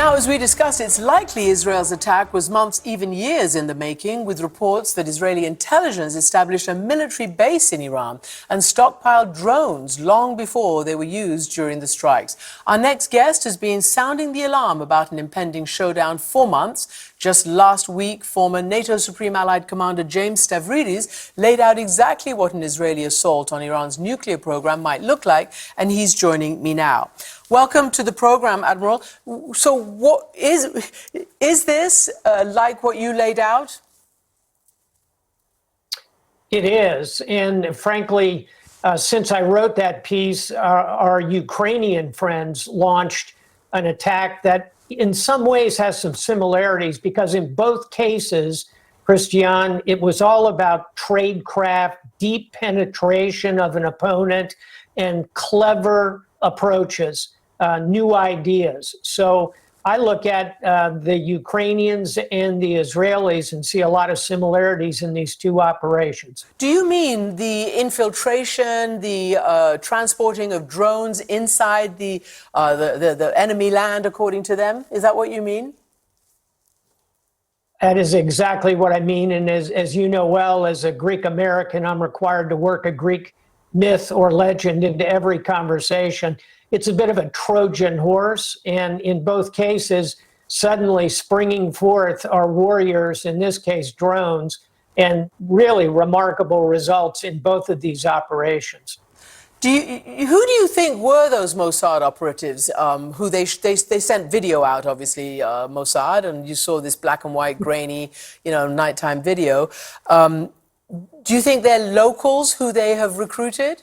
Now, as we discussed, it's likely Israel's attack was months, even years in the making, with reports that Israeli intelligence established a military base in Iran and stockpiled drones long before they were used during the strikes. Our next guest has been sounding the alarm about an impending showdown for months. Just last week, former NATO Supreme Allied Commander James Stavridis laid out exactly what an Israeli assault on Iran's nuclear program might look like, and he's joining me now. Welcome to the program, Admiral. So what is this like what you laid out? It is. And frankly, since I wrote that piece, our Ukrainian friends launched an attack that in some ways has some similarities, because in both cases, Christiane, it was all about tradecraft, deep penetration of an opponent, and clever approaches, new ideas. So I look at the Ukrainians and the Israelis and see a lot of similarities in these two operations. Do you mean the infiltration, the transporting of drones inside the enemy land, according to them? Is that what you mean? That is exactly what I mean. And as you know well, as a Greek American, I'm required to work a Greek myth or legend into every conversation. It's a bit of a Trojan horse, and in both cases, suddenly springing forth are warriors, in this case drones, and really remarkable results in both of these operations. Who do you think were those Mossad operatives who they sent video out, obviously, Mossad, and you saw this black and white, grainy, nighttime video. Do you think they're locals who they have recruited?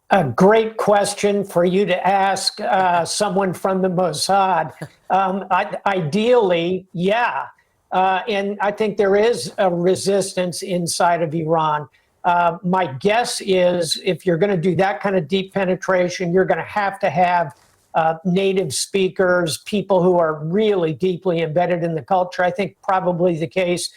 A great question for you to ask someone from the Mossad. Ideally, yeah. And I think there is a resistance inside of Iran. My guess is if you're going to do that kind of deep penetration, you're going to have native speakers, people who are really deeply embedded in the culture. I think probably the case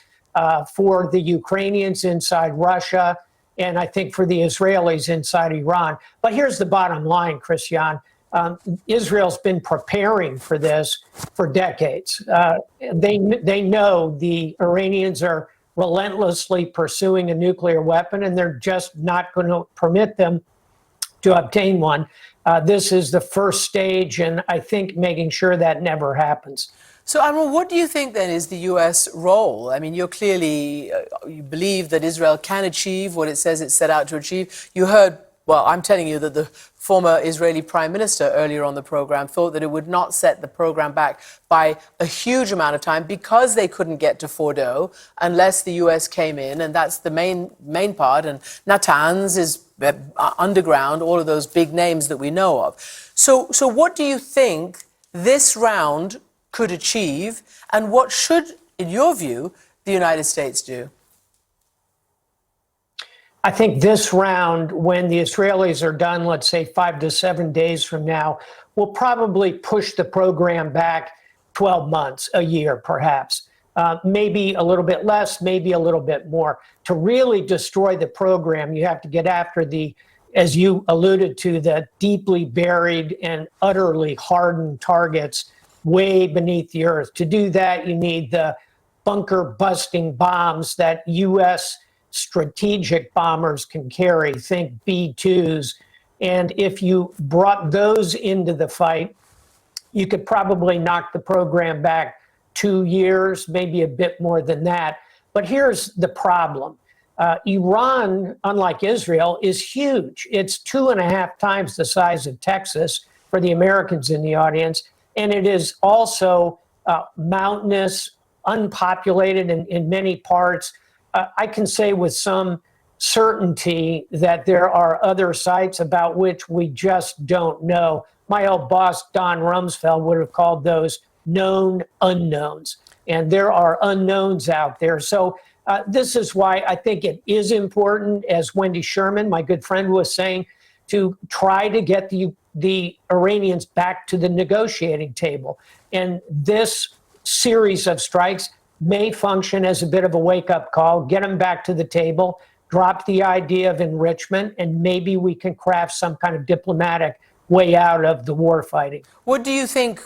for the Ukrainians inside Russia, and I think for the Israelis inside Iran. But here's the bottom line, Christiane. Israel's been preparing for this for decades. They know the Iranians are relentlessly pursuing a nuclear weapon, and they're just not going to permit them to obtain one. This is the first stage, and I think making sure that never happens. So, Admiral, what do you think then is the U.S. role? I mean, you're clearly, you believe that Israel can achieve what it says it's set out to achieve. You heard, well, I'm telling you that the former Israeli Prime Minister earlier on the program thought that it would not set the program back by a huge amount of time because they couldn't get to Fordo unless the U.S. came in, and that's the main part, and Natanz is underground, all of those big names that we know of. So what do you think this round could achieve, and what should, in your view, the United States do? I think this round, when the Israelis are done, let's say 5 to 7 days from now, will probably push the program back 12 months, a year perhaps. Maybe a little bit less, maybe a little bit more. To really destroy the program, you have to get after the, as you alluded to, the deeply buried and utterly hardened targets way beneath the earth. To do that, you need the bunker-busting bombs that U.S. strategic bombers can carry, think B-2s. And if you brought those into the fight, you could probably knock the program back 2 years, maybe a bit more than that. But here's the problem. Iran, unlike Israel, is huge. It's 2.5 times the size of Texas, for the Americans in the audience. And it is also mountainous, unpopulated in many parts. I can say with some certainty that there are other sites about which we just don't know. My old boss, Don Rumsfeld, would have called those known unknowns. And there are unknowns out there. So this is why I think it is important, as Wendy Sherman, my good friend, was saying, to try to get the Iranians back to the negotiating table. And this series of strikes may function as a bit of a wake-up call, get them back to the table, drop the idea of enrichment, and maybe we can craft some kind of diplomatic way out of the war fighting. What do you think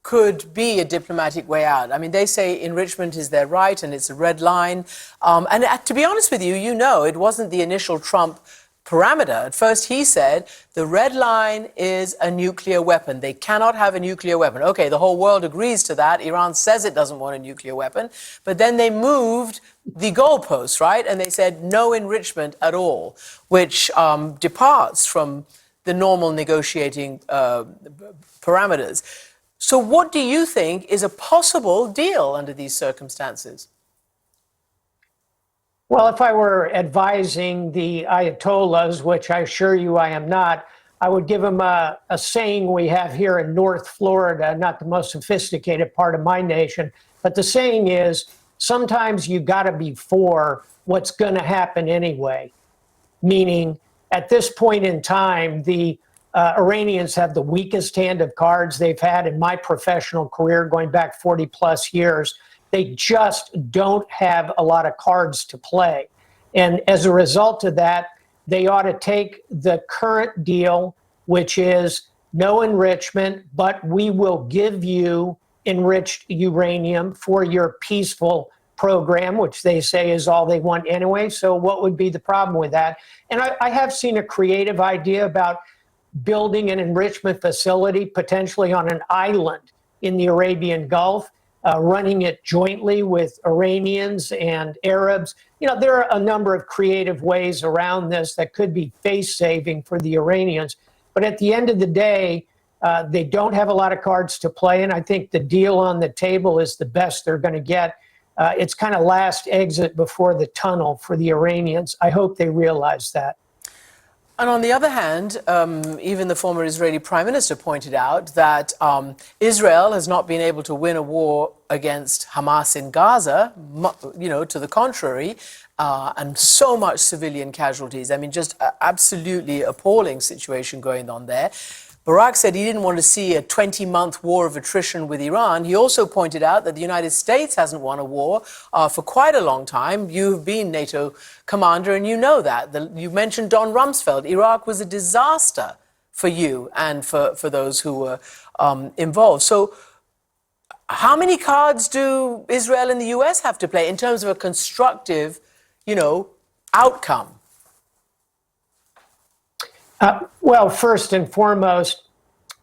could be a diplomatic way out? I mean, they say enrichment is their right and it's a red line. And to be honest with you, you know, it wasn't the initial Trump parameter. At first, he said the red line is a nuclear weapon. They cannot have a nuclear weapon. Okay, the whole world agrees to that. Iran says it doesn't want a nuclear weapon. But then they moved the goalposts, right? And they said no enrichment at all, which departs from the normal negotiating parameters. So what do you think is a possible deal under these circumstances? Well, if I were advising the Ayatollahs, which I assure you I am not, I would give them a saying we have here in North Florida, not the most sophisticated part of my nation, but the saying is, sometimes you got to be for what's going to happen anyway. Meaning, at this point in time, the Iranians have the weakest hand of cards they've had in my professional career, going back 40 plus years. They just don't have a lot of cards to play. And as a result of that, they ought to take the current deal, which is no enrichment, but we will give you enriched uranium for your peaceful program, which they say is all they want anyway. So what would be the problem with that? And I have seen a creative idea about building an enrichment facility potentially on an island in the Arabian Gulf, running it jointly with Iranians and Arabs. You know, there are a number of creative ways around this that could be face-saving for the Iranians. But at the end of the day, they don't have a lot of cards to play, and I think the deal on the table is the best they're going to get. It's kind of last exit before the tunnel for the Iranians. I hope they realize that. And on the other hand, even the former Israeli prime minister pointed out that Israel has not been able to win a war against Hamas in Gaza, you know, to the contrary, and so much civilian casualties. I mean, just absolutely appalling situation going on there. Barak said he didn't want to see a 20-month war of attrition with Iran. He also pointed out that the United States hasn't won a war for quite a long time. You've been NATO commander, and you know that. You mentioned Don Rumsfeld. Iraq was a disaster for you and for those who were involved. So how many cards do Israel and the U.S. have to play in terms of a constructive, you know, outcome? Well, first and foremost,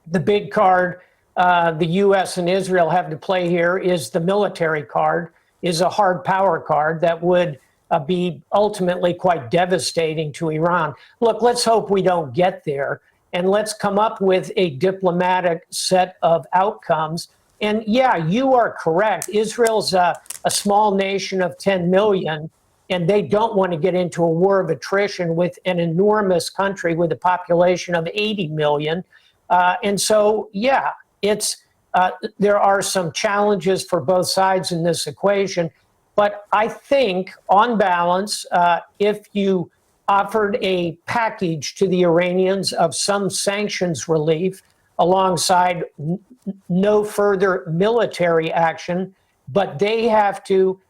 the big card the U.S. and Israel have to play here is the military card, is a hard power card that would be ultimately quite devastating to Iran. Look, let's hope we don't get there, and let's come up with a diplomatic set of outcomes. And yeah, you are correct. Israel's a small nation of 10 million. And they don't want to get into a war of attrition with an enormous country with a population of 80 million. And so, yeah, there are some challenges for both sides in this equation. But I think, on balance, if you offered a package to the Iranians of some sanctions relief alongside no further military action, but they have to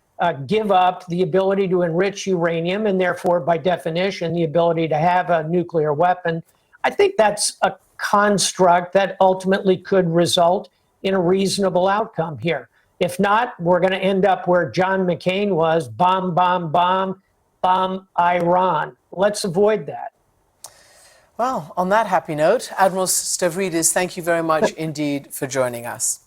give up the ability to enrich uranium and therefore, by definition, the ability to have a nuclear weapon. I think that's a construct that ultimately could result in a reasonable outcome here. If not, we're going to end up where John McCain was, bomb, bomb, bomb, bomb Iran. Let's avoid that. Well, on that happy note, Admiral Stavridis, thank you very much indeed for joining us.